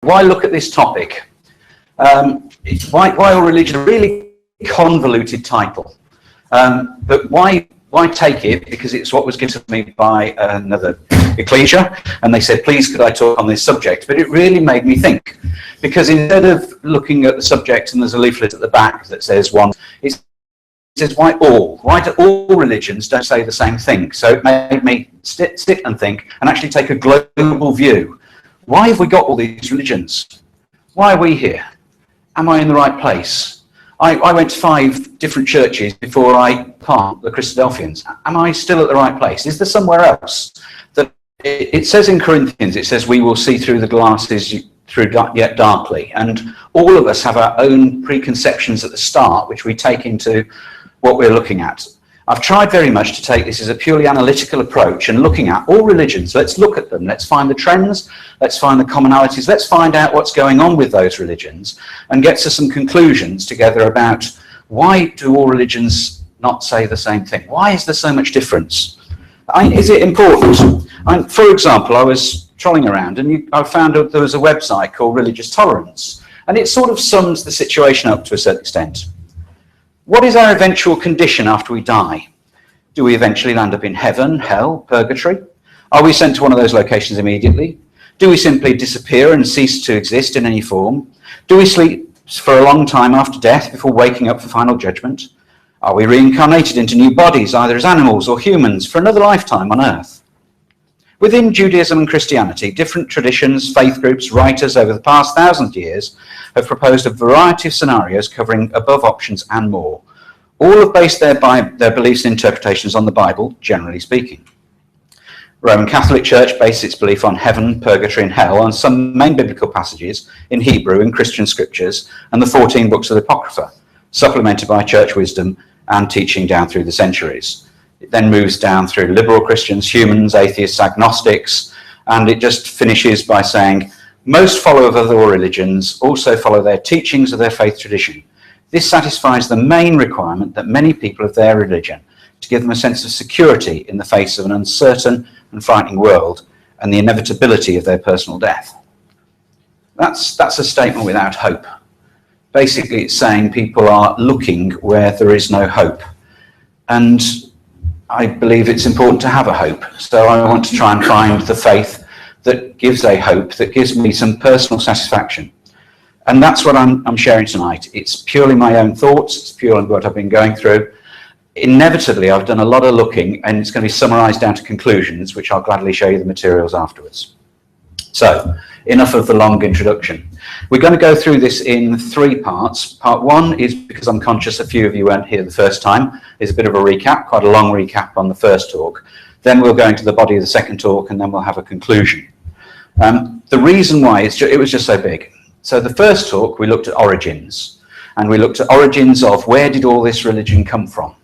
Why look at this topic? Why all religion? A really convoluted title. But why take it? Because it's what was given to me by another ecclesia, and they said, please could I talk on this subject? But it really made me think, because instead of looking at the subject, and there's a leaflet at the back that says one, it says why all? Why do all religions don't say the same thing? So it made me sit and think and actually take a global view. Why have we got all these religions? Why are we here? Am I in the right place? I went to 5 different churches before I part the Christadelphians. Am I still at the right place? Is there somewhere else? That it says in Corinthians, it says we will see through the glasses through yet darkly. And all of us have our own preconceptions at the start, which we take into what we're looking at. I've tried very much to take this as a purely analytical approach and looking at all religions. Let's look at them. Let's find the trends. Let's find the commonalities. Let's find out what's going on with those religions and get to some conclusions together about why do all religions not say the same thing? Why is there so much difference? Is it important? For example, I was trolling around and I found out there was a website called Religious Tolerance, and it sort of sums the situation up to a certain extent. What is our eventual condition after we die? Do we eventually land up in heaven, hell, purgatory? Are we sent to one of those locations immediately? Do we simply disappear and cease to exist in any form? Do we sleep for a long time after death before waking up for final judgment? Are we reincarnated into new bodies, either as animals or humans, for another lifetime on earth? Within Judaism and Christianity, different traditions, faith groups, writers over the past 1,000 years have proposed a variety of scenarios covering above options and more. All have based their beliefs and interpretations on the Bible, generally speaking. Roman Catholic Church based its belief on heaven, purgatory and hell on some main biblical passages in Hebrew and Christian scriptures and the 14 books of the Apocrypha, supplemented by church wisdom and teaching down through the centuries. It then moves down through liberal Christians, humans, atheists, agnostics, and it just finishes by saying, most followers of all religions also follow their teachings of their faith tradition. This satisfies the main requirement that many people of their religion, to give them a sense of security in the face of an uncertain and frightening world and the inevitability of their personal death. That's a statement without hope. Basically, it's saying people are looking where there is no hope. And I believe it's important to have a hope. So I want to try and find the faith that gives a hope, that gives me some personal satisfaction. And that's what I'm sharing tonight. It's purely my own thoughts. It's purely what I've been going through. Inevitably, I've done a lot of looking, and it's going to be summarized down to conclusions, which I'll gladly show you the materials afterwards. So, enough of the long introduction. We're going to go through this in 3 parts. Part 1 is, because I'm conscious a few of you weren't here the first time, is a bit of a recap, quite a long recap on the first talk. Then we'll go into the body of the second talk, and then we'll have a conclusion. The reason why, it was just so big. So the first talk, we looked at origins, and we looked at origins of where did all this religion come from.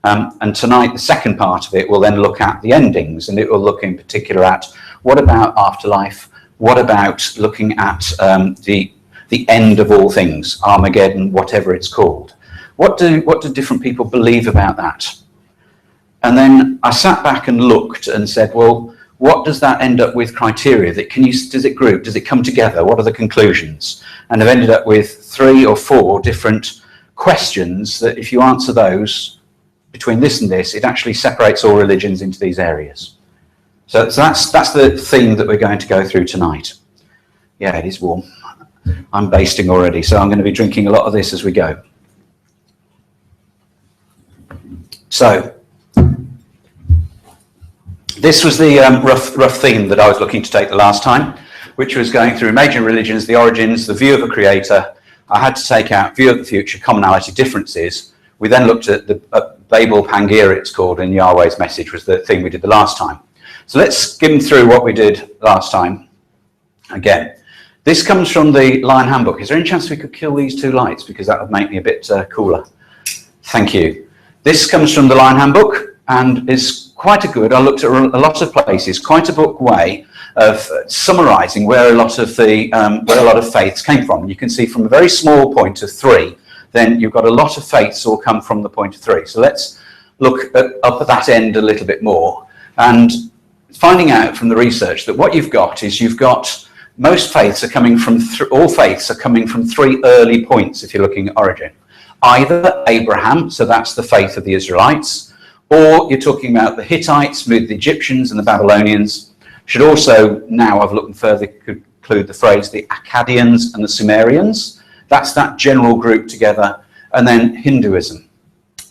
And tonight, the second part of it will then look at the endings, and it will look in particular at what about afterlife, what about looking at the end of all things, Armageddon, whatever it's called. What do different people believe about that? And then I sat back and looked and said, well, what does that end up with criteria? Does it group? Does it come together? What are the conclusions? And I've ended up with 3 or 4 different questions that if you answer those, between this and this, it actually separates all religions into these areas. So that's the theme that we're going to go through tonight. Yeah, it is warm. I'm basting already, so I'm going to be drinking a lot of this as we go. So, this was the rough theme that I was looking to take the last time, which was going through major religions, the origins, the view of a creator. I had to take out view of the future, commonality, differences. We then looked at the Babel Pangaea, it's called, in Yahweh's message, was the thing we did the last time. So let's skim through what we did last time. Again, this comes from the Lion Handbook. Is there any chance we could kill these 2 lights? Because that would make me a bit cooler. Thank you. This comes from the Lion Handbook and is quite a good, I looked at a lot of places, quite a book way of summarizing where a lot of faiths came from. You can see from a very small point of 3, then you've got a lot of faiths all come from the point of 3. So let's look up at that end a little bit more. And finding out from the research that what you've got is you've got most faiths are coming from, all faiths are coming from three early points if you're looking at origin. Either Abraham, so that's the faith of the Israelites, or you're talking about the Hittites with the Egyptians and the Babylonians. Should also, now I've looked further, could include the phrase the Akkadians and the Sumerians. That's that general group together. And then Hinduism.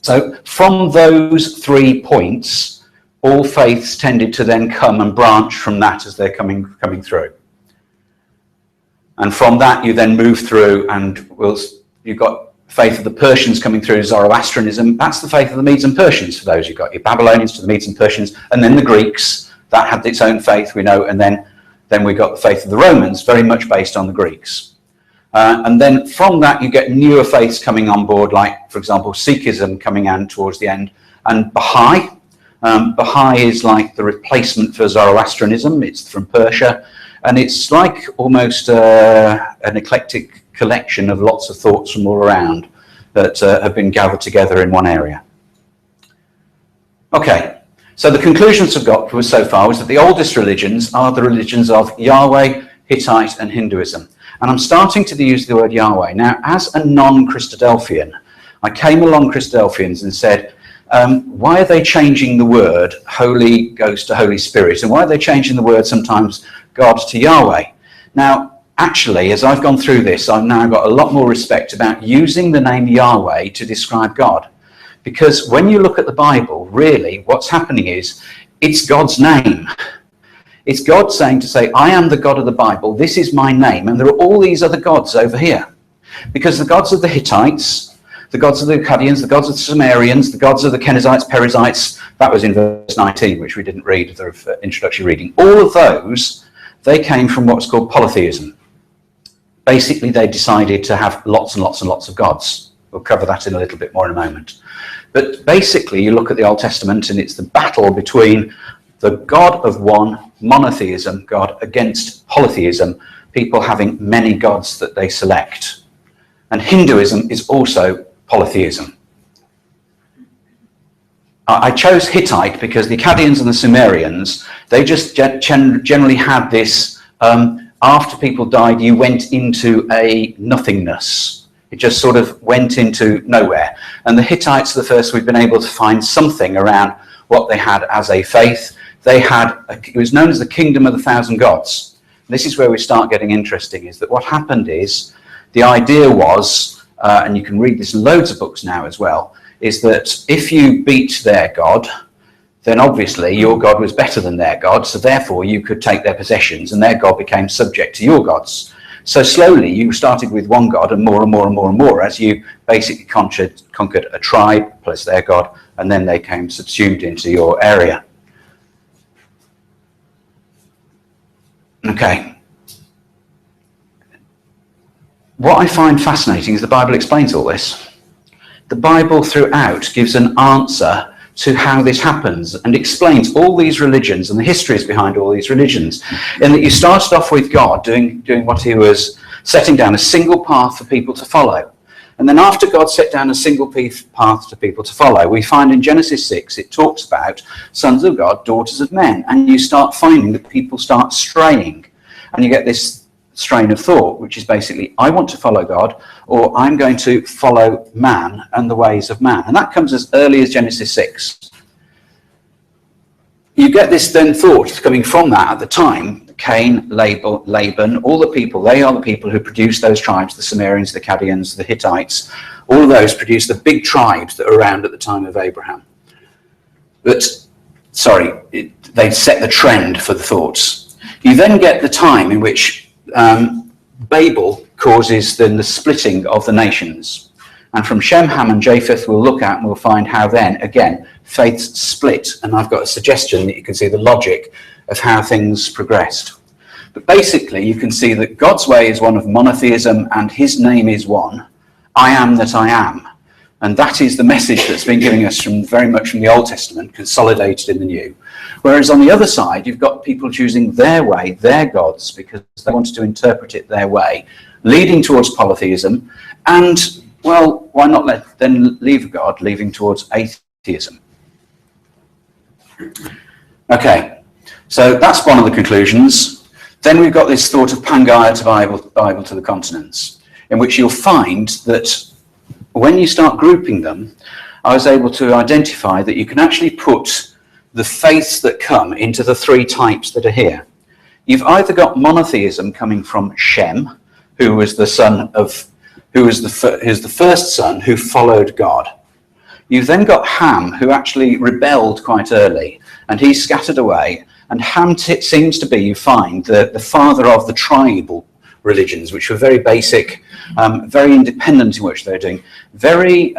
So from those 3 points, all faiths tended to then come and branch from that as they're coming through. And from that you then move through, and you've got faith of the Persians coming through, Zoroastrianism. That's the faith of the Medes and Persians for those. You've got your Babylonians to the Medes and Persians, and then the Greeks, that had its own faith, we know, and then we got the faith of the Romans, very much based on the Greeks. And then from that you get newer faiths coming on board, like, for example, Sikhism coming in towards the end, and Baha'i. Baha'i is like the replacement for Zoroastrianism. It's from Persia, and it's like almost an eclectic collection of lots of thoughts from all around that have been gathered together in one area. Okay, so the conclusions I've got so far was that the oldest religions are the religions of Yahweh, Hittite, and Hinduism. And I'm starting to use the word Yahweh. Now, as a non-Christadelphian, I came along Christadelphians and said, why are they changing the word Holy Ghost to Holy Spirit? And why are they changing the word sometimes God to Yahweh? Now, actually, as I've gone through this, I've now got a lot more respect about using the name Yahweh to describe God. Because when you look at the Bible, really, what's happening is, it's God's name. It's God saying, I am the God of the Bible, this is my name, and there are all these other gods over here. Because the gods of the Hittites, the gods of the Akkadians, the gods of the Sumerians, the gods of the Kenizzites, Perizzites, that was in verse 19, which we didn't read, the introductory reading. All of those, they came from what's called polytheism. Basically, they decided to have lots and lots and lots of gods. We'll cover that in a little bit more in a moment. But basically, you look at the Old Testament, and it's the battle between the God of one, monotheism, God, against polytheism, people having many gods that they select. And Hinduism is also polytheism. I chose Hittite because the Akkadians and the Sumerians, they just generally had this, after people died, you went into a nothingness. It just sort of went into nowhere. And the Hittites are the first we've been able to find something around what they had as a faith. They had, it was known as the Kingdom of the Thousand Gods. This is where we start getting interesting, is that what happened is, the idea was, and you can read this in loads of books now as well, is that if you beat their God, then obviously your God was better than their God, so therefore you could take their possessions and their God became subject to your gods. So slowly you started with one God and more and more and more and more as you basically conquered a tribe plus their God, and then they came subsumed into your area. Okay. What I find fascinating is the Bible explains all this. The Bible throughout gives an answer to how this happens and explains all these religions and the histories behind all these religions. In that you started off with God doing what he was setting down, a single path for people to follow. And then after God set down a single path to people to follow, we find in Genesis 6, it talks about sons of God, daughters of men. And you start finding that people start straying. And you get this strain of thought, which is basically, I want to follow God, or I'm going to follow man and the ways of man. And that comes as early as Genesis 6. You get this then thought coming from that at the time. Cain, Laban, all the people, they are the people who produced those tribes, the Sumerians, the Akkadians, the Hittites, all of those produced the big tribes that were around at the time of Abraham. But, they set the trend for the thoughts. You then get the time in which Babel causes then the splitting of the nations. And from Shem, Ham and Japheth we'll look at and we'll find how then, again, faiths split. And I've got a suggestion that you can see the logic of how things progressed. But basically you can see that God's way is one of monotheism and his name is one. I am that I am. And that is the message that's been giving us very much from the Old Testament, consolidated in the New. Whereas on the other side, you've got people choosing their way, their gods, because they wanted to interpret it their way, leading towards polytheism, and, well, why not then leave God, leading towards atheism? Okay, so that's one of the conclusions. Then we've got this thought of Pangaea to Bible to the continents, in which you'll find that when you start grouping them, I was able to identify that you can actually put the faiths that come into the three types that are here. You've either got monotheism coming from Shem, who was the first son who followed God. You've then got Ham, who actually rebelled quite early, and he scattered away. And Ham seems to be, you find, the father of the tribal religions, which were very basic, very independent in what they're doing, very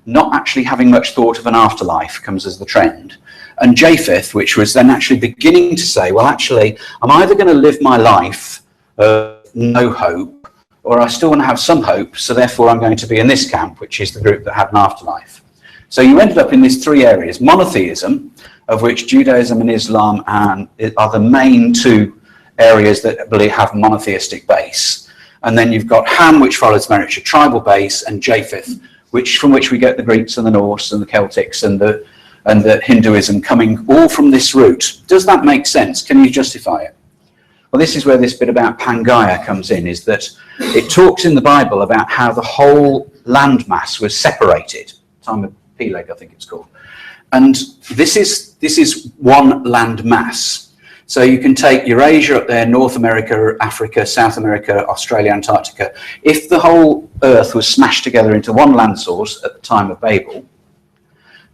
not actually having much thought of an afterlife comes as the trend. And Japheth, which was then actually beginning to say, well, actually, I'm either going to live my life no hope, or I still want to have some hope, so therefore I'm going to be in this camp, which is the group that had an afterlife. So you ended up in these three areas: monotheism, of which Judaism and Islam are the main two areas that believe have monotheistic base. And then you've got Ham, which follows very much a tribal base, and Japheth, from which we get the Greeks and the Norse and the Celtics and the Hinduism coming all from this route. Does that make sense? Can you justify it? Well, this is where this bit about Pangaea comes in, is that it talks in the Bible about how the whole landmass was separated. Time of Peleg, I think it's called. And this is one land mass. So you can take Eurasia up there, North America, Africa, South America, Australia, Antarctica. If the whole Earth was smashed together into one land source at the time of Babel,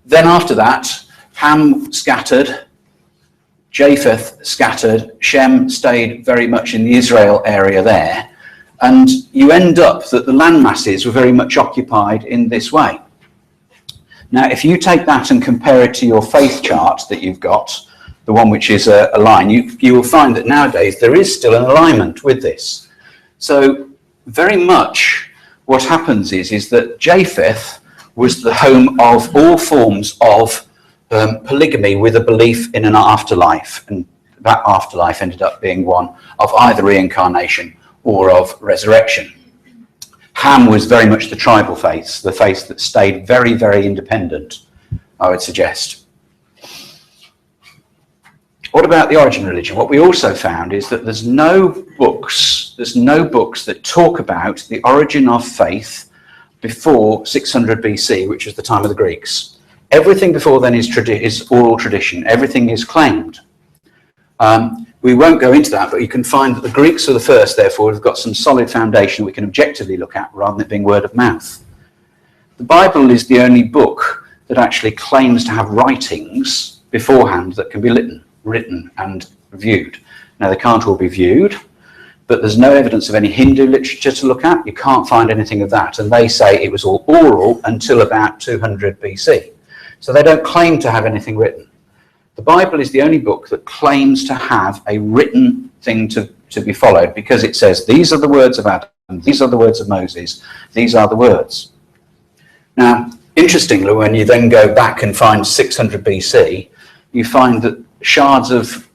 then after that, Ham scattered, Japheth scattered, Shem stayed very much in the Israel area there, and you end up that the land masses were very much occupied in this way. Now, if you take that and compare it to your faith chart that you've got, the one which is a line, you will find that nowadays there is still an alignment with this. So very much what happens is that Japheth was the home of all forms of polygamy with a belief in an afterlife, and that afterlife ended up being one of either reincarnation or of resurrection. Ham was very much the tribal faith, the faith that stayed very, very independent, I would suggest. What about the origin religion? What we also found is that there's no books that talk about the origin of faith before 600 BC, which is the time of the Greeks. Everything before then is oral tradition. Everything is claimed. We won't go into that, but you can find that the Greeks are the first, therefore, have got some solid foundation we can objectively look at rather than it being word of mouth. The Bible is the only book that actually claims to have writings beforehand that can be written and viewed. Now, they can't all be viewed, but there's no evidence of any Hindu literature to look at. You can't find anything of that. And they say it was all oral until about 200 BC. So they don't claim to have anything written. The Bible is the only book that claims to have a written thing to be followed, because it says, these are the words of Adam, these are the words of Moses, these are the words. Now, interestingly, when you then go back and find 600 BC, you find that shards of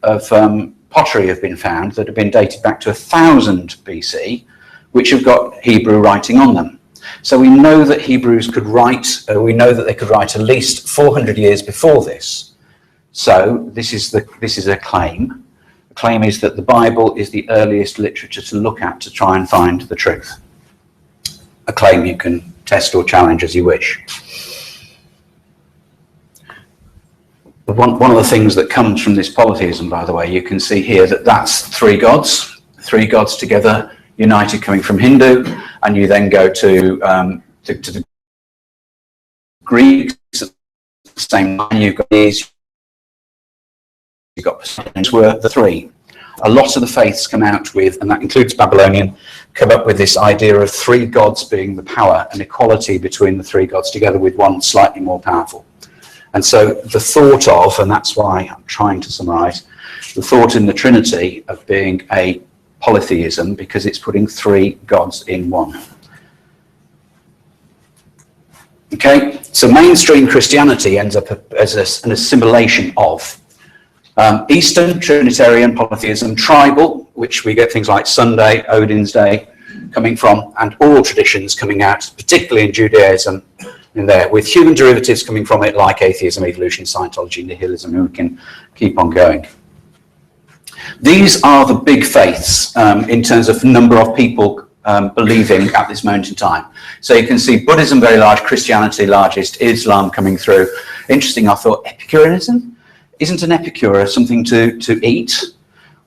pottery have been found that have been dated back to 1000 BC, which have got Hebrew writing on them. So we know that Hebrews could write, we know that they could write at least 400 years before this. So this is a claim. The claim is that the Bible is the earliest literature to look at to try and find the truth. A claim you can test or challenge as you wish. One of the things that comes from this polytheism, by the way, you can see here that that's three gods together, united, coming from Hindu, and you then go to the Greeks, the same line, you've got these, you've got Poseidon's were the three. A lot of the faiths come out with, and that includes Babylonian, come up with this idea of three gods being the power and equality between the three gods together with one slightly more powerful. And so the thought of, and that's why I'm trying to summarize, the thought in the Trinity of being a polytheism, because it's putting three gods in one. Okay, so mainstream Christianity ends up as an assimilation of Eastern Trinitarian polytheism, tribal, which we get things like Sunday, Odin's Day coming from, and oral traditions coming out, particularly in Judaism, in there, with human derivatives coming from it, like atheism, evolution, Scientology, nihilism, and we can keep on going. These are the big faiths in terms of number of people believing at this moment in time. So you can see Buddhism very large, Christianity largest, Islam coming through. Interesting, I thought, Epicureanism? Isn't an epicure something to eat?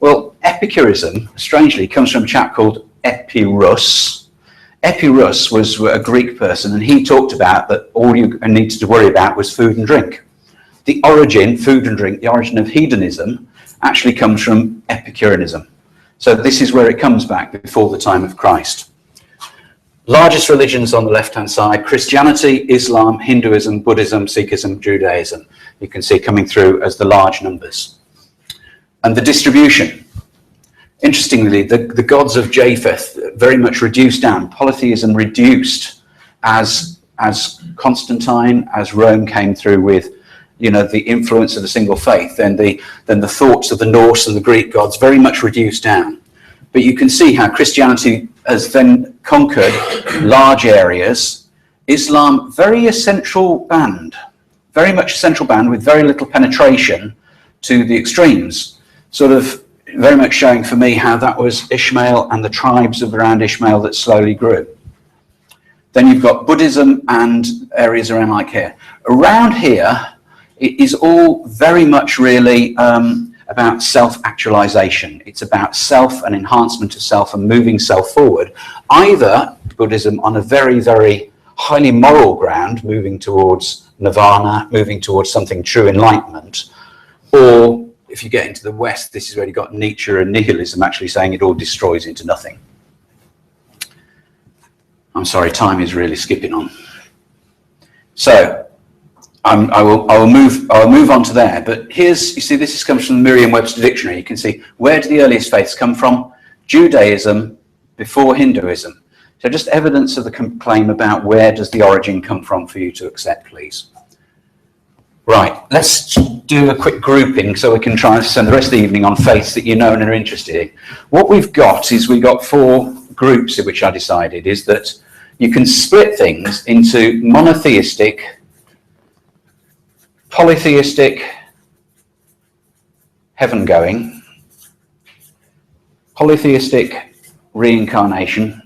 Well, Epicureanism, strangely, comes from a chap called Epirus. Epirus was a Greek person, and he talked about that all you needed to worry about was food and drink. The origin, food and drink, the origin of hedonism actually comes from Epicureanism. So this is where it comes back before the time of Christ. Largest religions on the left-hand side: Christianity, Islam, Hinduism, Buddhism, Sikhism, Judaism. You can see coming through as the large numbers. And the distribution. Interestingly, the gods of Japheth very much reduced down. Polytheism reduced as Constantine, as Rome came through with, you know, the influence of the single faith, then the thoughts of the Norse and the Greek gods very much reduced down. But you can see how Christianity has then conquered large areas. Islam, very essential band, very much central band with very little penetration to the extremes. Sort of very much showing for me how that was Ishmael and the tribes around Ishmael that slowly grew. Then you've got Buddhism and areas around like here. Around here, it is all very much really about self-actualization. It's about self and enhancement of self and moving self forward. Either Buddhism on a very, very highly moral ground, moving towards nirvana, moving towards something true enlightenment, or if you get into the West, this is where you've got Nietzsche and nihilism actually saying it all destroys into nothing. I'm sorry, time is really skipping on. So I will move on to there. But here's, you see, this comes from the Merriam-Webster dictionary. You can see, where do the earliest faiths come from? Judaism before Hinduism. So just evidence of the claim about where does the origin come from for you to accept, please. Right, let's do a quick grouping so we can try and spend the rest of the evening on faiths that you know and are interested in. What we've got is we've got 4 groups in which I decided is that you can split things into monotheistic, polytheistic, heaven-going, polytheistic, reincarnation,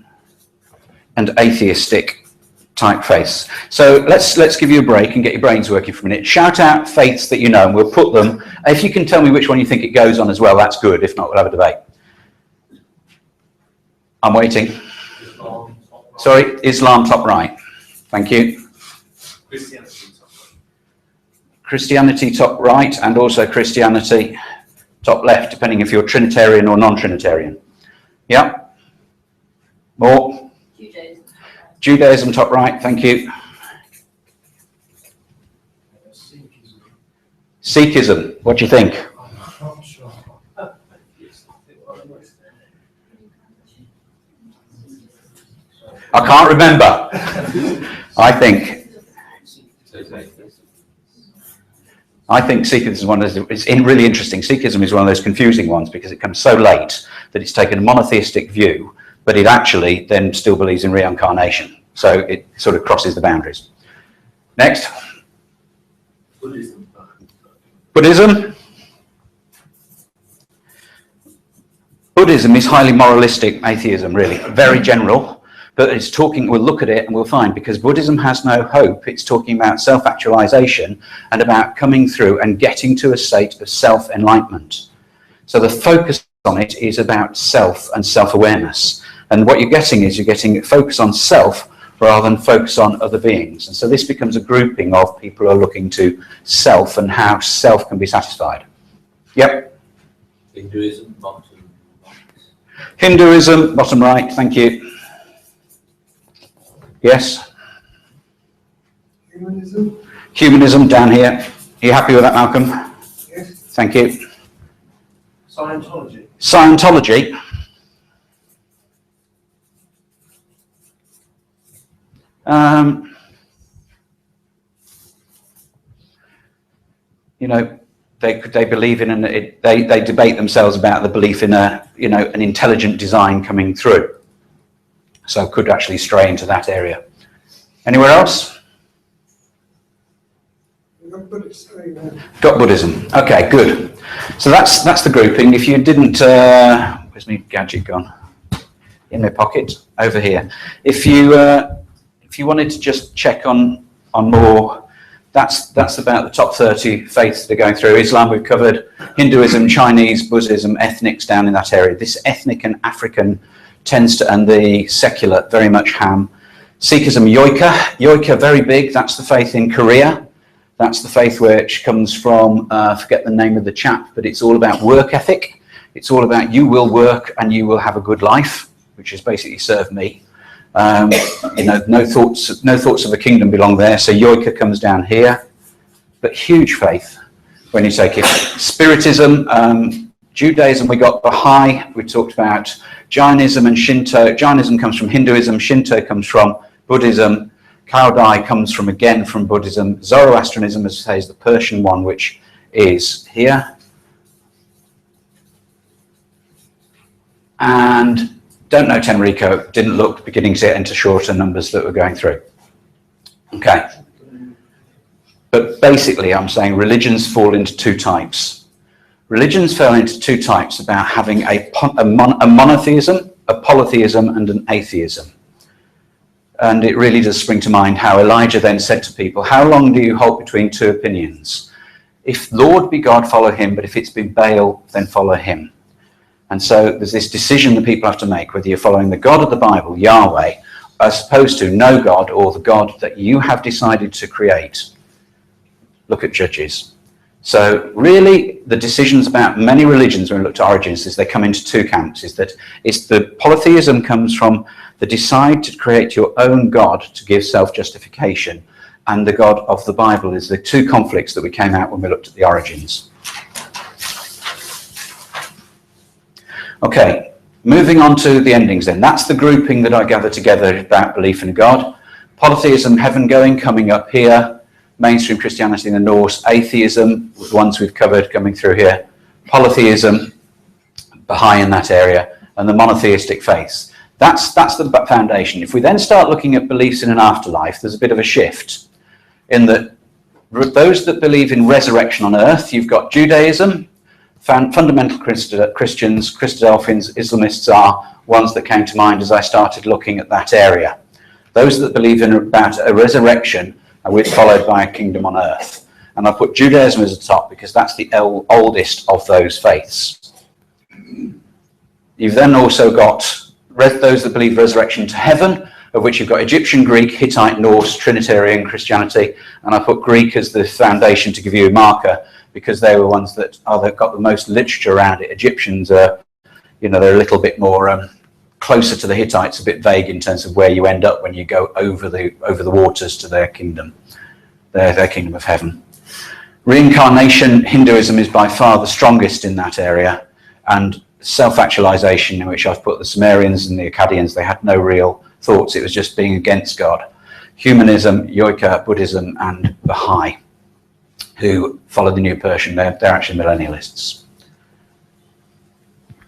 and atheistic type faiths. So let's give you a break and get your brains working for a minute. Shout out faiths that you know, and we'll put them. If you can tell me which one you think it goes on as well, that's good. If not, we'll have a debate. I'm waiting. Sorry, Islam top right. Thank you. Christianity top right, and also Christianity top left, depending if you're Trinitarian or non-Trinitarian. Yeah? More? Judaism top right, thank you. Sikhism, what do you think? I can't remember. I think Sikhism is one of those, it's really interesting. Sikhism is one of those confusing ones because it comes so late that it's taken a monotheistic view, but it actually then still believes in reincarnation. So it sort of crosses the boundaries. Next. Buddhism. Buddhism is highly moralistic atheism, really. Very general, but it's talking, we'll look at it and we'll find, because Buddhism has no hope, it's talking about self-actualization and about coming through and getting to a state of self-enlightenment. So the focus on it is about self and self-awareness. And what you're getting is you're getting focus on self rather than focus on other beings. And so this becomes a grouping of people who are looking to self and how self can be satisfied. Yep. Hinduism, bottom right. Hinduism, bottom right, thank you. Yes? Humanism down here. Are you happy with that, Malcolm? Yes. Thank you. Scientology. Scientology. You know, they believe in, they debate themselves about the belief in an intelligent design coming through. So could actually stray into that area. Anywhere else? We've got Buddhism. Got Buddhism. Okay, good. So that's the grouping. If you didn't, where's my gadget gone? In my pocket, over here. If you wanted to just check on more, that's about the top 30 faiths they're going through. Islam we've covered, Hinduism, Chinese, Buddhism, ethnics down in that area. This ethnic and African tends to, and the secular, very much Ham. Sikhism, Yoika, very big. That's the faith in Korea. That's the faith which comes from, forget the name of the chap, but it's all about work ethic. It's all about you will work and you will have a good life, which has basically served me. No thoughts of a kingdom belong there. So Yoika comes down here, but huge faith when you take it. Spiritism, Judaism, we got Baha'i, we talked about Jainism and Shinto. Jainism comes from Hinduism, Shinto comes from Buddhism, Kaodai comes from Buddhism. Zoroastrianism, as I say, is the Persian one, which is here. And don't know Tenrico, didn't look, beginning to get into shorter numbers that we're going through. Okay. But basically, I'm saying religions fall into two types. Religions fell into two types about having a monotheism, a polytheism, and an atheism. And it really does spring to mind how Elijah then said to people, how long do you halt between two opinions? If Lord be God, follow him, but if it's been Baal, then follow him. And so there's this decision that people have to make, whether you're following the God of the Bible, Yahweh, as opposed to no God, or the God that you have decided to create. Look at Judges. So really, the decisions about many religions, when we look at origins, is they come into two camps. Is that it's the polytheism comes from the decide to create your own God to give self-justification, and the God of the Bible is the two conflicts that we came out when we looked at the origins. Okay, moving on to the endings then. That's the grouping that I gathered together about belief in God. Polytheism, heaven going, coming up here. Mainstream Christianity in the North, atheism, the ones we've covered coming through here, polytheism, Baha'i in that area, and the monotheistic faiths. That's the foundation. If we then start looking at beliefs in an afterlife, there's a bit of a shift in that those that believe in resurrection on earth, you've got Judaism, fundamental Christians, Christadelphians, Islamists are ones that came to mind as I started looking at that area. Those that believe in about a resurrection, and we're followed by a kingdom on earth. And I put Judaism as the top because that's the oldest of those faiths. You've then also got those that believe resurrection to heaven, of which you've got Egyptian, Greek, Hittite, Norse, Trinitarian Christianity. And I put Greek as the foundation to give you a marker because they were ones that they've got the most literature around it. Egyptians are, they're a little bit more closer to the Hittites, a bit vague in terms of where you end up when you go over the waters to their kingdom, their kingdom of heaven. Reincarnation, Hinduism is by far the strongest in that area, and self-actualization, in which I've put the Sumerians and the Akkadians, they had no real thoughts, it was just being against God. Humanism, Yoika, Buddhism, and Baha'i, who follow the New Persian, they're actually millennialists.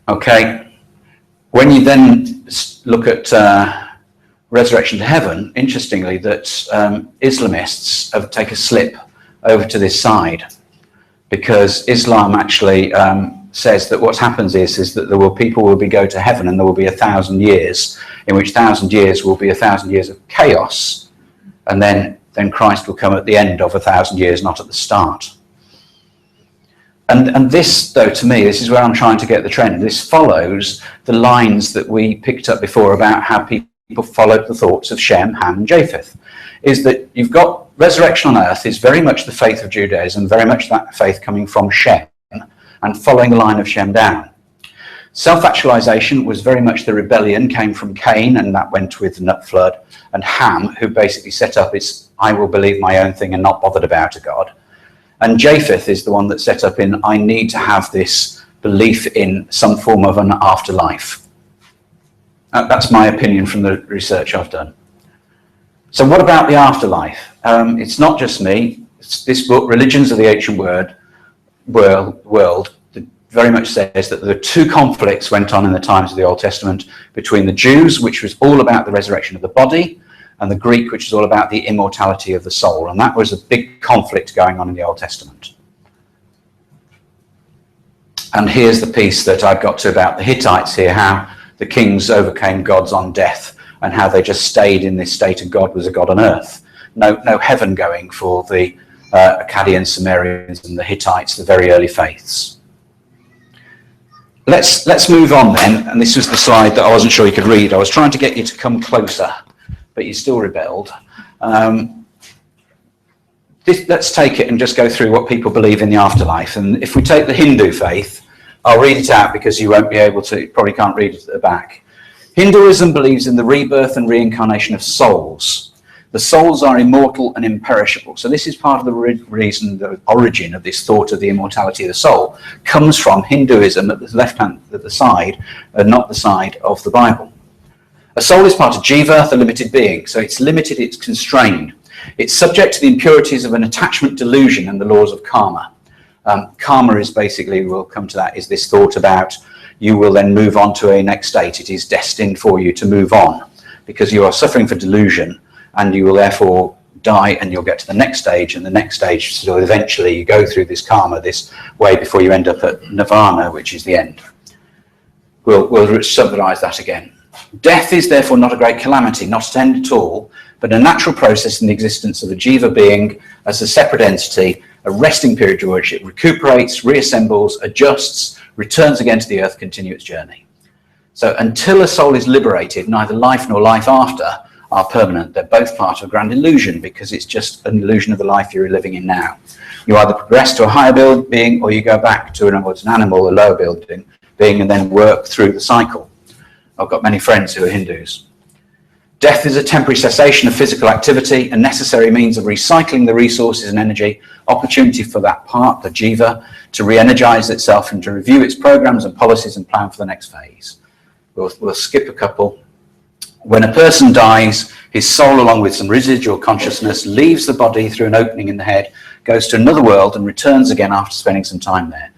Okay. When you then look at resurrection to heaven, interestingly, that Islamists have taken a slip over to this side because Islam actually says that what happens is that people will go to heaven and there will be 1,000 years, in which 1,000 years will be 1,000 years of chaos, and then Christ will come at the end of 1,000 years, not at the start. And this, though, to me, this is where I'm trying to get the trend. This follows the lines that we picked up before about how people followed the thoughts of Shem, Ham, and Japheth. Is that you've got resurrection on earth is very much the faith of Judaism, very much that faith coming from Shem and following the line of Shem down. Self-actualization was very much the rebellion, came from Cain, and that went with the nut flood, and Ham, who basically set up his I will believe my own thing and not bothered about a God. And Japheth is the one that set up in, I need to have this belief in some form of an afterlife. That's my opinion from the research I've done. So what about the afterlife? It's not just me. This book, Religions of the Ancient World, very much says that there were two conflicts went on in the times of the Old Testament between the Jews, which was all about the resurrection of the body, and the Greek, which is all about the immortality of the soul. And that was a big conflict going on in the Old Testament. And here's the piece that I've got to about the Hittites here, how the kings overcame gods on death and how they just stayed in this state of God was a God on earth. No heaven going for the Akkadians, Sumerians and the Hittites, the very early faiths. Let's move on then, and this was the slide that I wasn't sure you could read. I was trying to get you to come closer, but you still rebelled. Let's take it and just go through what people believe in the afterlife. And if we take the Hindu faith, I'll read it out because you won't be able to, you probably can't read it at the back. Hinduism believes in the rebirth and reincarnation of souls. The souls are immortal and imperishable. So this is part of the reason, the origin of this thought of the immortality of the soul comes from Hinduism at the left hand, at the side, and not the side of the Bible. A soul is part of jiva, the limited being. So it's limited, it's constrained. It's subject to the impurities of an attachment delusion and the laws of karma. Karma is basically, we'll come to that, is this thought about you will then move on to a next state. It is destined for you to move on because you are suffering for delusion, and you will therefore die and you'll get to the next stage, and the next stage, so eventually you go through this karma this way before you end up at nirvana, which is the end. We'll summarize that again. Death is therefore not a great calamity, not an end at all, but a natural process in the existence of a jiva being as a separate entity, a resting period during which it recuperates, reassembles, adjusts, returns again to the earth, continue its journey. So until a soul is liberated, neither life nor life after are permanent. They're both part of a grand illusion because it's just an illusion of the life you're living in now. You either progress to a higher being or you go back to an animal, a lower being, and then work through the cycle. I've got many friends who are Hindus. Death is a temporary cessation of physical activity, a necessary means of recycling the resources and energy, opportunity for that part, the jiva, to re-energize itself and to review its programs and policies and plan for the next phase. We'll skip a couple. When a person dies, his soul, along with some residual consciousness, leaves the body through an opening in the head, goes to another world and returns again after spending some time there.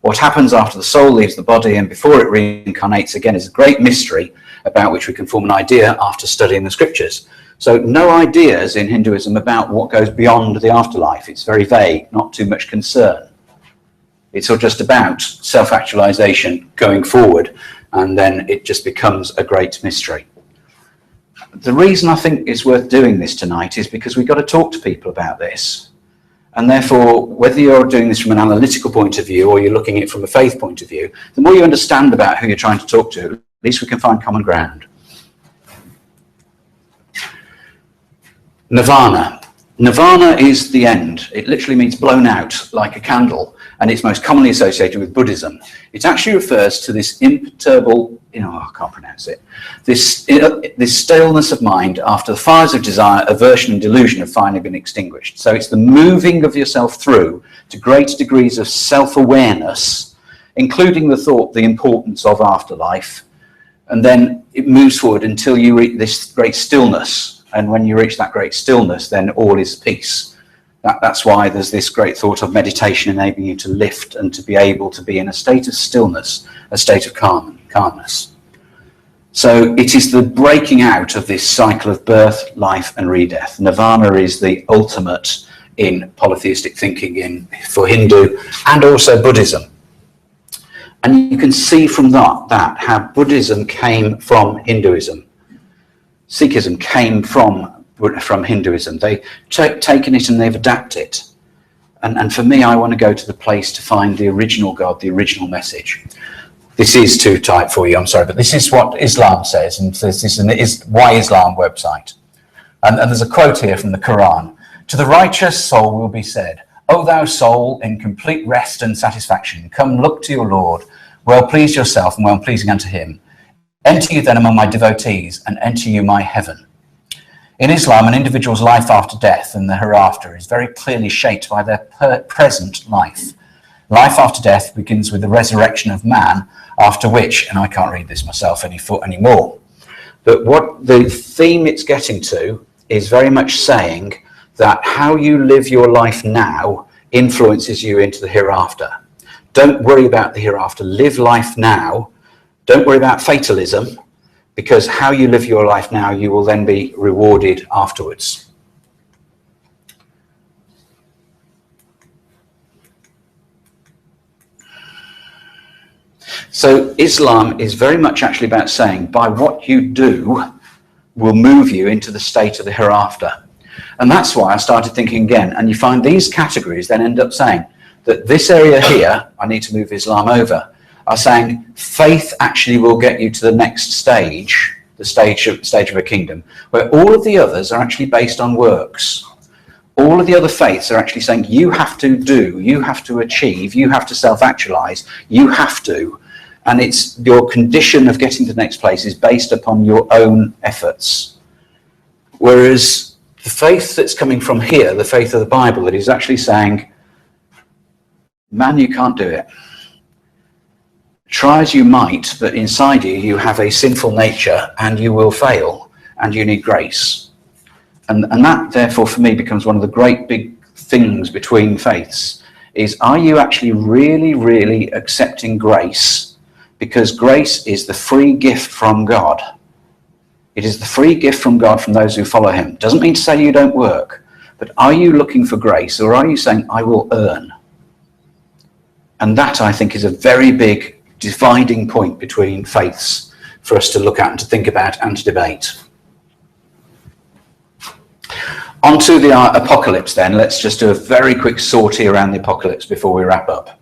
What happens after the soul leaves the body and before it reincarnates again is a great mystery about which we can form an idea after studying the scriptures. So no ideas in Hinduism about what goes beyond the afterlife. It's very vague, not too much concern. It's all just about self-actualization going forward, and then it just becomes a great mystery. The reason I think it's worth doing this tonight is because we've got to talk to people about this. And therefore, whether you're doing this from an analytical point of view or you're looking at it from a faith point of view, the more you understand about who you're trying to talk to, at least we can find common ground. Nirvana. Nirvana is the end. It literally means blown out like a candle, and it's most commonly associated with Buddhism. It actually refers to this imperturbable, I can't pronounce it, this staleness of mind after the fires of desire, aversion and delusion have finally been extinguished. So it's the moving of yourself through to great degrees of self-awareness, including the thought, the importance of afterlife, and then it moves forward until you reach this great stillness. And when you reach that great stillness, then all is peace. That's why there's this great thought of meditation enabling you to lift and to be able to be in a state of stillness, a state of calmness. So it is the breaking out of this cycle of birth, life and re-death. Nirvana is the ultimate in polytheistic thinking for Hindu and also Buddhism. And you can see from that how Buddhism came from Hinduism. Sikhism came from Hinduism. They've taken it and they've adapted it. And for me, I want to go to the place to find the original God, the original message. This is too tight for you, I'm sorry, but this is what Islam says, and this is Why Islam website. And there's a quote here from the Quran. To the righteous soul will be said, O thou soul, in complete rest and satisfaction, come look to your Lord, well pleased yourself and well pleasing unto him. Enter you then among my devotees, and enter you my heaven. In Islam, an individual's life after death and the hereafter is very clearly shaped by their present life. Life after death begins with the resurrection of man, after which, and I can't read this myself anymore, but what the theme it's getting to is very much saying that how you live your life now influences you into the hereafter. Don't worry about the hereafter. Live life now. Don't worry about fatalism, because how you live your life now, you will then be rewarded afterwards. So Islam is very much actually about saying, by what you do will move you into the state of the hereafter. And that's why I started thinking again, and you find these categories then end up saying that this area here, I need to move Islam over, are saying faith actually will get you to the next stage, the stage of a kingdom, where all of the others are actually based on works. All of the other faiths are actually saying you have to do, you have to achieve, you have to self-actualize, you have to. And it's your condition of getting to the next place is based upon your own efforts. Whereas the faith that's coming from here, the faith of the Bible, that is actually saying, man, you can't do it. Try as you might, but inside you, you have a sinful nature and you will fail and you need grace. And that, therefore, for me, becomes one of the great big things between faiths is, are you actually really, really accepting grace? Because grace is the free gift from God. It is the free gift from God from those who follow him. Doesn't mean to say you don't work, but are you looking for grace, or are you saying, I will earn? And that, I think, is a very big dividing point between faiths for us to look at and to think about and to debate. On to the apocalypse then. Let's just do a very quick sortie around the apocalypse before we wrap up.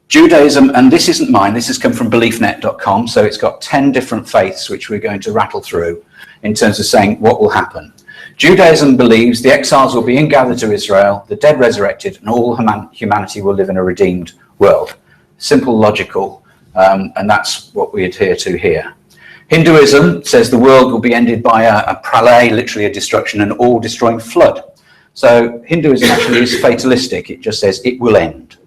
Judaism, and this isn't mine, this has come from beliefnet.com, so it's got 10 different faiths which we're going to rattle through in terms of saying what will happen. Judaism believes the exiles will be ingathered to Israel, the dead resurrected, and all humanity will live in a redeemed world. Simple, logical, and that's what we adhere to here. Hinduism says the world will be ended by a pralay, literally a destruction, an all-destroying flood. So Hinduism actually is fatalistic. It just says it will end.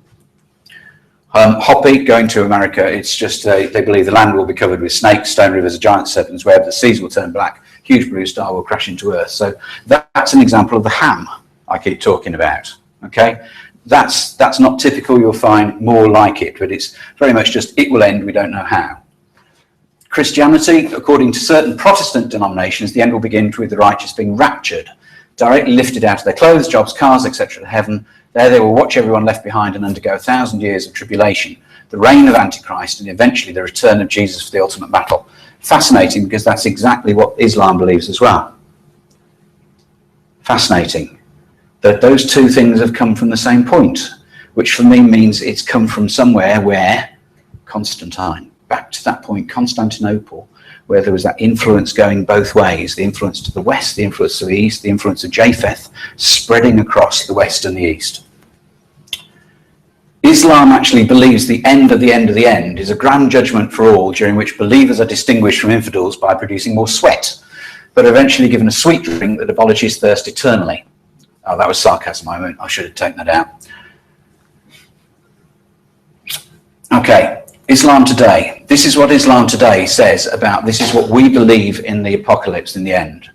Hopi, going to America, it's just they believe the land will be covered with snakes, stone rivers, a giant serpent's web, the seas will turn black, huge blue star will crash into earth. So that's an example of the ham I keep talking about. Okay, that's not typical. You'll find more like it, but it's very much just it will end. We don't know how. Christianity, according to certain Protestant denominations, the end will begin with the righteous being raptured, directly lifted out of their clothes, jobs, cars, etc. to heaven. There they will watch everyone left behind and undergo 1,000 years of tribulation, the reign of Antichrist, and eventually the return of Jesus for the ultimate battle. Fascinating, because that's exactly what Islam believes as well. Fascinating that those two things have come from the same point, which for me means it's come from somewhere where Constantine, back to that point, Constantinople, where there was that influence going both ways, the influence to the west, the influence to the east, the influence of Japheth spreading across the west and the east. Islam actually believes the end of the end of the end is a grand judgment for all, during which believers are distinguished from infidels by producing more sweat, but eventually given a sweet drink that abolishes thirst eternally. Oh, that was sarcasm. I should have taken that out. Okay. Islam today. This is what Islam today says about, this is what we believe in the apocalypse in the end.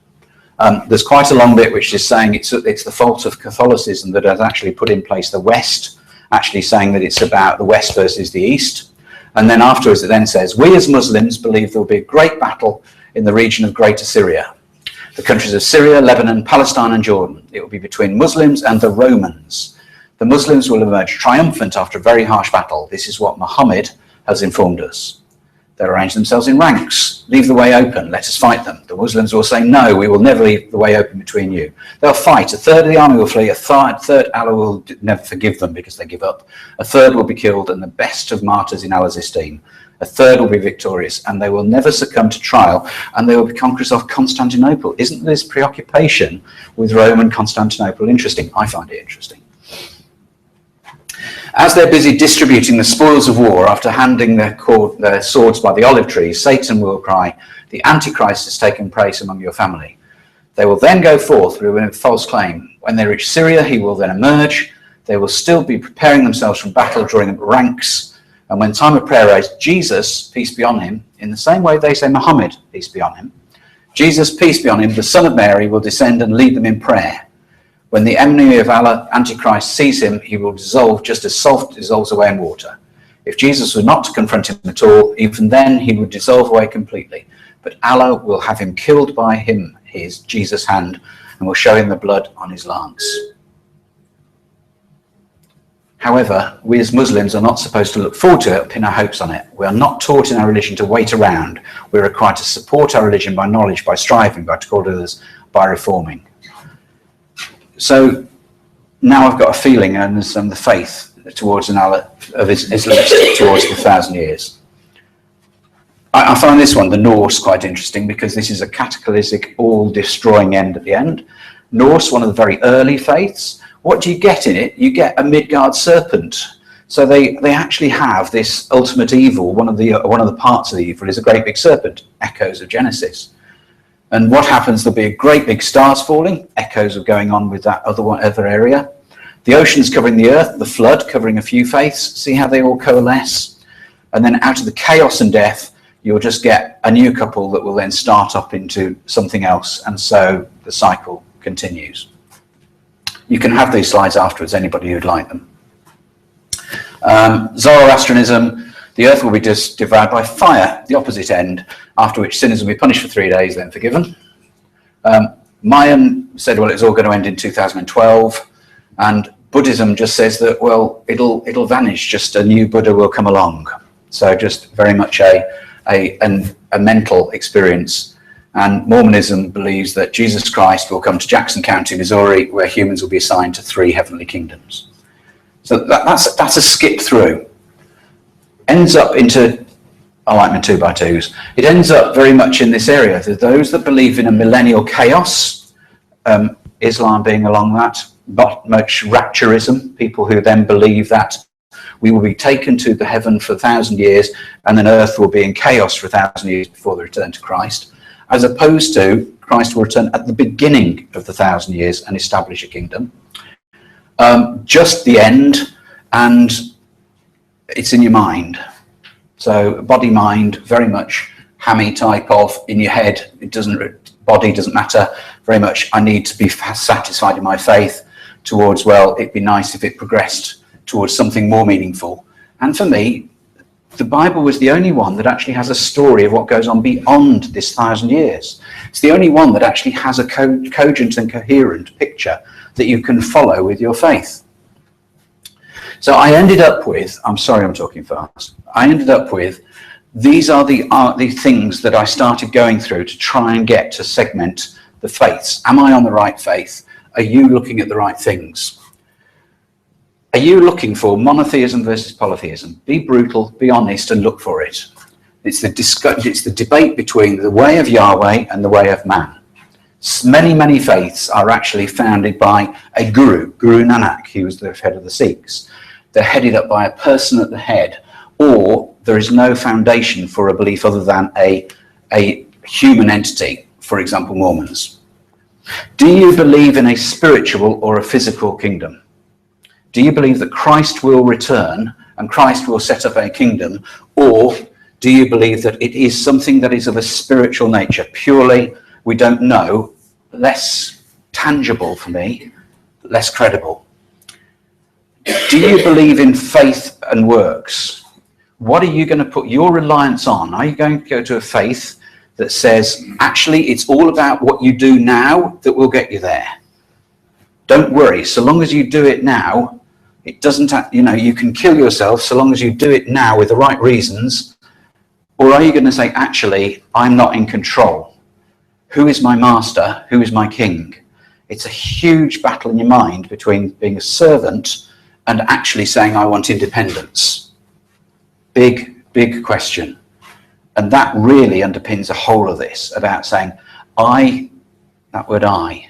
There's quite a long bit which is saying it's the fault of Catholicism that has actually put in place the West, actually saying that it's about the West versus the East. And then afterwards it then says, we as Muslims believe there will be a great battle in the region of Greater Syria. The countries of Syria, Lebanon, Palestine and Jordan. It will be between Muslims and the Romans. The Muslims will emerge triumphant after a very harsh battle. This is what Muhammad has informed us. They'll arrange themselves in ranks, leave the way open, let us fight them. The Muslims will say, no, we will never leave the way open between you. They'll fight, a third of the army will flee, a third Allah will never forgive them because they give up. A third will be killed, and the best of martyrs in Allah's esteem. A third will be victorious, and they will never succumb to trial, and they will be conquerors of Constantinople. Isn't this preoccupation with Rome and Constantinople interesting? I find it interesting. As they're busy distributing the spoils of war after handing their swords by the olive trees, Satan will cry, the Antichrist has taken place among your family. They will then go forth with a false claim. When they reach Syria, he will then emerge. They will still be preparing themselves for battle, drawing up ranks. And when time of prayer arises, Jesus, peace be on him, in the same way they say Muhammad, peace be on him, Jesus, peace be on him, the son of Mary, will descend and lead them in prayer. When the enemy of Allah, Antichrist, sees him, he will dissolve just as salt dissolves away in water. If Jesus were not to confront him at all, even then he would dissolve away completely. But Allah will have him killed by his Jesus' hand, and will show him the blood on his lance. However, we as Muslims are not supposed to look forward to it or pin our hopes on it. We are not taught in our religion to wait around. We're required to support our religion by knowledge, by striving, by taught others, by reforming. So now I've got a feeling and the faith towards Islamists towards the 1,000 years. I find this one, the Norse, quite interesting because this is a cataclysmic, all-destroying end at the end. Norse, one of the very early faiths. What do you get in it? You get a Midgard serpent. So they actually have this ultimate evil. One of the parts of the evil is a great big serpent, echoes of Genesis. And what happens? There'll be a great big stars falling, echoes of going on with that other area. The oceans covering the earth, the flood covering a few faiths. See how they all coalesce? And then out of the chaos and death, you'll just get a new couple that will then start up into something else. And so the cycle continues. You can have these slides afterwards, anybody who'd like them. Zoroastrianism, the earth will be just devoured by fire, the opposite end, after which sinners will be punished for 3 days, then forgiven. Mayan said, well, it's all going to end in 2012. And Buddhism just says that, well, it'll vanish, just a new Buddha will come along. So just very much a mental experience. And Mormonism believes that Jesus Christ will come to Jackson County, Missouri, where humans will be assigned to 3 heavenly kingdoms. So that's a skip through. Ends up into, I like my 2x2s, it ends up very much in this area. There's those that believe in a millennial chaos, Islam being along that, but much rapturism, people who then believe that we will be taken to the heaven for 1,000 years and then earth will be in chaos for 1,000 years before the return to Christ, as opposed to Christ will return at the beginning of the 1,000 years and establish a kingdom. Just the end, and it's in your mind. So body mind, very much hammy type of in your head. Body doesn't matter very much. I need to be satisfied in my faith towards, well, it'd be nice if it progressed towards something more meaningful. And for me, the Bible was the only one that actually has a story of what goes on beyond this 1,000 years. It's the only one that actually has a cogent and coherent picture that you can follow with your faith. So I ended up with, I'm sorry I'm talking fast, I ended up with, these are the things that I started going through to try and get to segment the faiths. Am I on the right faith? Are you looking at the right things? Are you looking for monotheism versus polytheism? Be brutal, be honest, and look for it. It's the debate between the way of Yahweh and the way of man. Many faiths are actually founded by a guru, Guru Nanak. He was the head of the Sikhs. They're headed up by a person at the head, or there is no foundation for a belief other than a human entity, for example, Mormons. Do you believe in a spiritual or a physical kingdom? Do you believe that Christ will return and Christ will set up a kingdom, or do you believe that it is something that is of a spiritual nature, purely, we don't know, less tangible for me, less credible? Do you believe in faith and works? What are you going to put your reliance on? Are you going to go to a faith that says, actually, it's all about what you do now that will get you there? Don't worry, so long as you do it now, it doesn't, you can kill yourself so long as you do it now with the right reasons. Or are you going to say, actually, I'm not in control? Who is my master? Who is my king? It's a huge battle in your mind between being a servant and actually saying, I want independence. Big question. And that really underpins the whole of this, about saying, that word I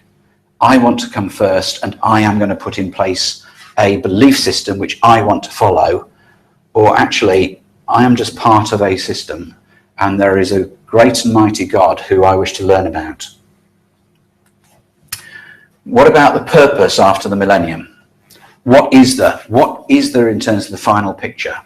want to come first, and I am going to put in place a belief system which I want to follow, or actually, I am just part of a system, and there is a great and mighty God who I wish to learn about. What about the purpose after the millennium? What is there in terms of the final picture?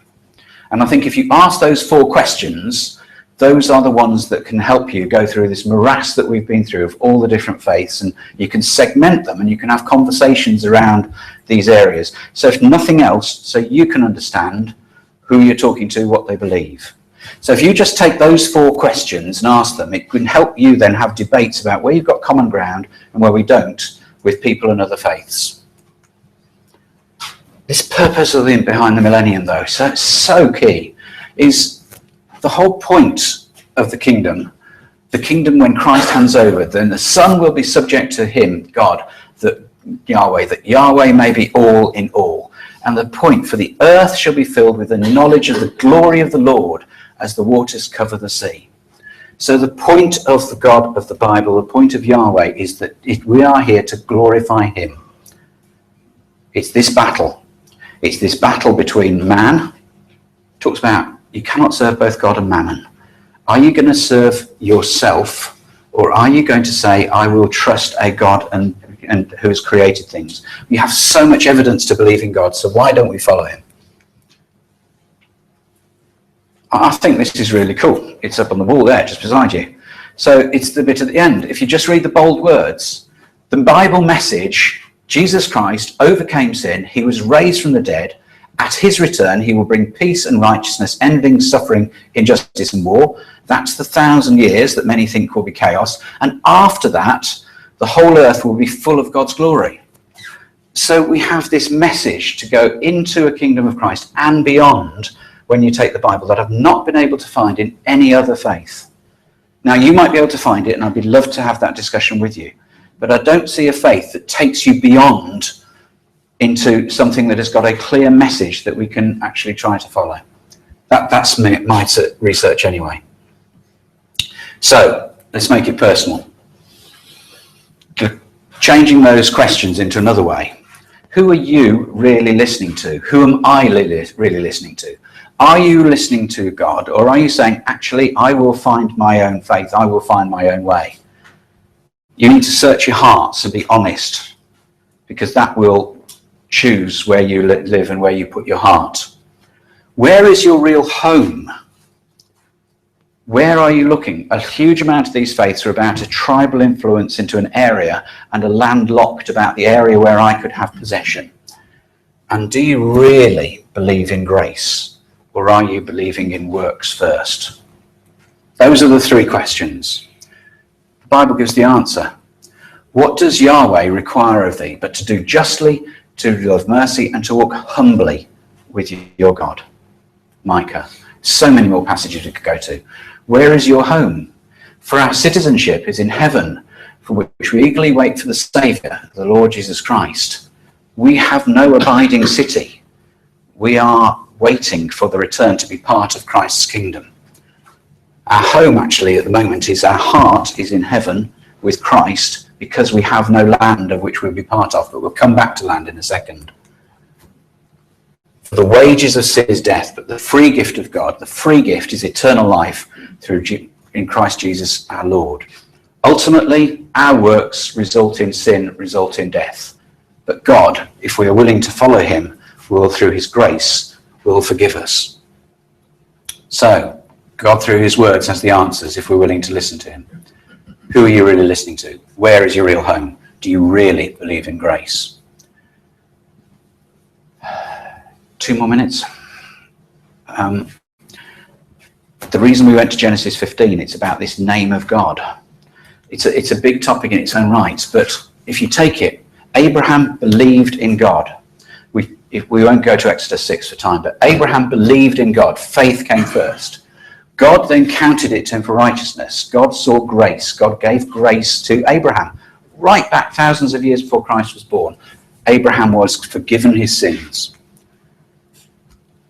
And I think if you ask those 4 questions, those are the ones that can help you go through this morass that we've been through of all the different faiths, and you can segment them and you can have conversations around these areas. So if nothing else, so you can understand who you're talking to, what they believe. So if you just take those 4 questions and ask them, it can help you then have debates about where you've got common ground and where we don't with people and other faiths. This purpose of the behind the millennium, though, so key, is the whole point of the kingdom when Christ hands over, then the Son will be subject to him, God, that Yahweh may be all in all. And the point, for the earth shall be filled with the knowledge of the glory of the Lord as the waters cover the sea. So the point of the God of the Bible, the point of Yahweh, is that we are here to glorify him. It's this battle. It's this battle between man. It talks about you cannot serve both God and mammon. Are you going to serve yourself, or are you going to say, I will trust a God and who has created things? We have so much evidence to believe in God, so why don't we follow him? I think this is really cool. It's up on the wall there, just beside you. So it's the bit at the end. If you just read the bold words, the Bible message, Jesus Christ overcame sin. He was raised from the dead. At his return, he will bring peace and righteousness, ending suffering, injustice and war. That's the 1,000 years that many think will be chaos. And after that, the whole earth will be full of God's glory. So we have this message to go into a kingdom of Christ and beyond when you take the Bible that I've not been able to find in any other faith. Now, you might be able to find it, and I'd be love to have that discussion with you. But I don't see a faith that takes you beyond into something that has got a clear message that we can actually try to follow. That's my research anyway. So let's make it personal. Changing those questions into another way. Who are you really listening to? Who am I really listening to? Are you listening to God, or are you saying, actually, I will find my own faith, I will find my own way? You need to search your hearts and be honest, because that will choose where you live and where you put your heart. Where is your real home? Where are you looking? A huge amount of these faiths are about a tribal influence into an area and a land locked about the area where I could have possession. And do you really believe in grace, or are you believing in works first? Those are the three questions. The Bible gives the answer. What does Yahweh require of thee but to do justly, to love mercy, and to walk humbly with your God? Micah. So many more passages we could go to. Where is your home? For our citizenship is in heaven, for which we eagerly wait for the Saviour, the Lord Jesus Christ. We have no abiding city. We are waiting for the return to be part of Christ's kingdom. Our home, actually, at the moment, is our heart is in heaven with Christ, because we have no land of which we'll be part of, but we'll come back to land in a second. For the wages of sin is death, but the free gift of God, the free gift is eternal life in Christ Jesus our Lord. Ultimately, our works result in sin, result in death. But God, if we are willing to follow him, will, through his grace, will forgive us. So, God, through his words, has the answers if we're willing to listen to him. Who are you really listening to? Where is your real home? Do you really believe in grace? 2 more minutes. The reason we went to Genesis 15, it's about this name of God. It's a big topic in its own right, but if you take it, Abraham believed in God. We won't go to Exodus 6 for time, but Abraham believed in God. Faith came first. God then counted it to him for righteousness. God saw grace. God gave grace to Abraham. Right back thousands of years before Christ was born, Abraham was forgiven his sins.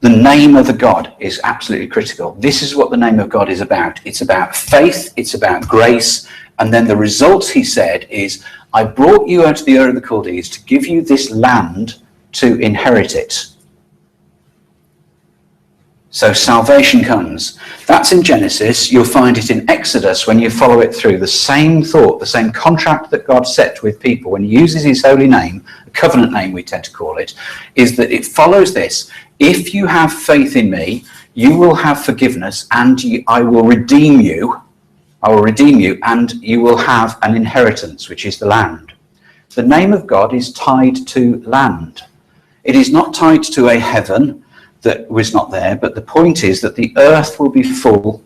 The name of the God is absolutely critical. This is what the name of God is about. It's about faith, it's about grace, and then the result, he said, is, I brought you out of the Ur of the Chaldees to give you this land to inherit it. So salvation comes. That's in Genesis. You'll find it in Exodus when you follow it through. The same thought, the same contract that God set with people when he uses his holy name, a covenant name we tend to call it, is that it follows this. If you have faith in me, you will have forgiveness, and I will redeem you. I will redeem you, and you will have an inheritance, which is the land. The name of God is tied to land. It is not tied to a heaven that was not there, but the point is that the earth will be full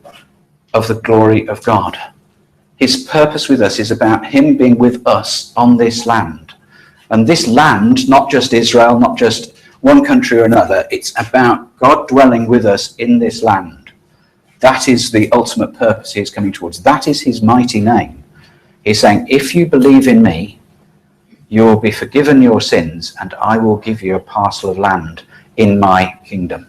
of the glory of God. His purpose with us is about him being with us on this land. And this land, not just Israel, not just one country or another. It's about God dwelling with us in this land. That is the ultimate purpose he is coming towards. That is his mighty name. He's saying, if you believe in me, you will be forgiven your sins, and I will give you a parcel of land in my kingdom.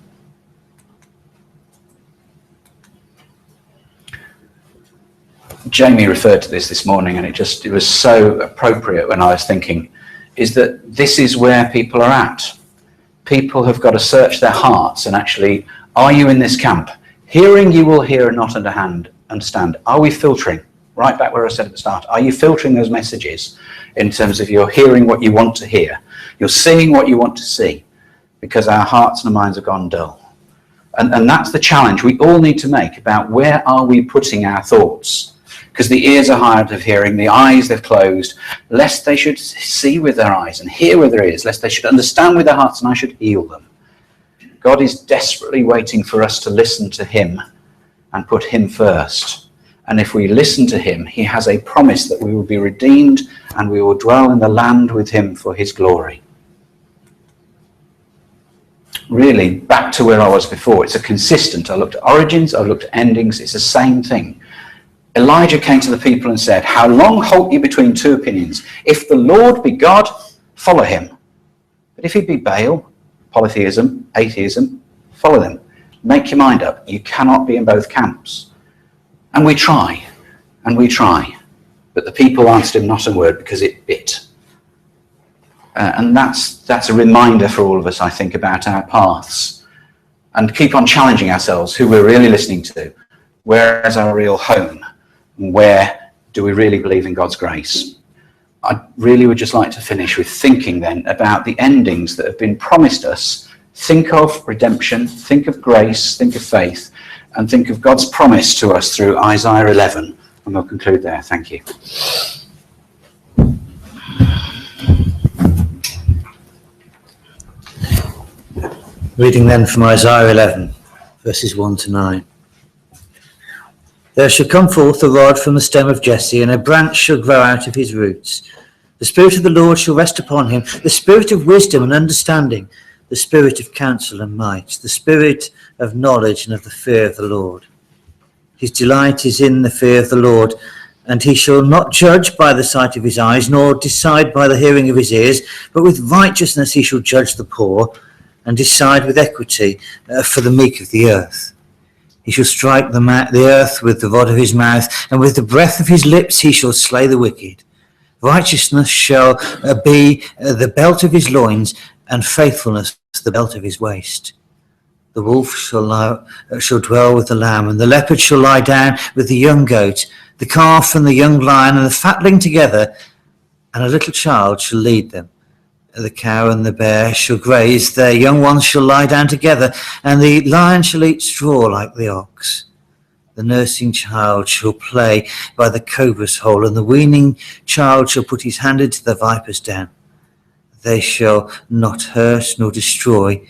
Jamie referred to this morning, and it was so appropriate when I was thinking, is that this is where people are at. People have got to search their hearts and actually, are you in this camp? Hearing you will hear and not understand. Are we filtering? Right back where I said at the start, are you filtering those messages in terms of you're hearing what you want to hear? You're seeing what you want to see, because our hearts and our minds have gone dull. And that's the challenge we all need to make about where are we putting our thoughts? Because the ears are hard of hearing, the eyes they've closed, lest they should see with their eyes and hear with their ears, lest they should understand with their hearts and I should heal them. God is desperately waiting for us to listen to him and put him first. And if we listen to him, he has a promise that we will be redeemed and we will dwell in the land with him for his glory. Really, back to where I was before, it's a consistent. I looked at origins, I looked at endings, it's the same thing. Elijah came to the people and said, how long halt you between two opinions? If the Lord be God, follow him. But if he be Baal, polytheism, atheism, follow them. Make your mind up. You cannot be in both camps. And we try, but the people answered him not a word because it bit. And that's a reminder for all of us, I think, about our paths. And keep on challenging ourselves, who we're really listening to. Where is our real home? And where do we really believe in God's grace? I really would just like to finish with thinking then about the endings that have been promised us. Think of redemption, think of grace, think of faith, and think of God's promise to us through Isaiah 11. And we'll conclude there. Thank you. Reading then from Isaiah 11, verses 1 to 9. There shall come forth a rod from the stem of Jesse, and a branch shall grow out of his roots. The Spirit of the Lord shall rest upon him, the Spirit of wisdom and understanding, the Spirit of counsel and might, the Spirit of knowledge and of the fear of the Lord. His delight is in the fear of the Lord, and he shall not judge by the sight of his eyes, nor decide by the hearing of his ears, but with righteousness he shall judge the poor, and decide with equity for the meek of the earth. He shall strike the earth with the rod of his mouth, and with the breath of his lips he shall slay the wicked. Righteousness shall be the belt of his loins, and faithfulness the belt of his waist. The wolf shall dwell with the lamb, and the leopard shall lie down with the young goat, the calf and the young lion and the fatling together, and a little child shall lead them. The cow and the bear shall graze, their young ones shall lie down together, and the lion shall eat straw like the ox. The nursing child shall play by the cobra's hole, and the weaning child shall put his hand into the viper's den. They shall not hurt nor destroy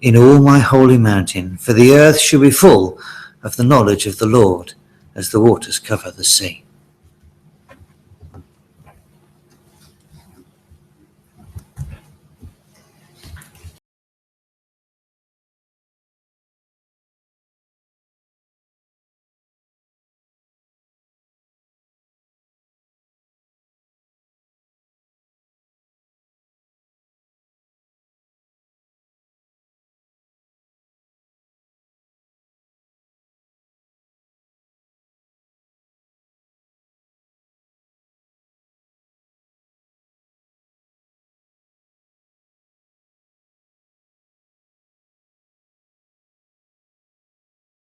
in all my holy mountain, for the earth shall be full of the knowledge of the Lord, as the waters cover the sea.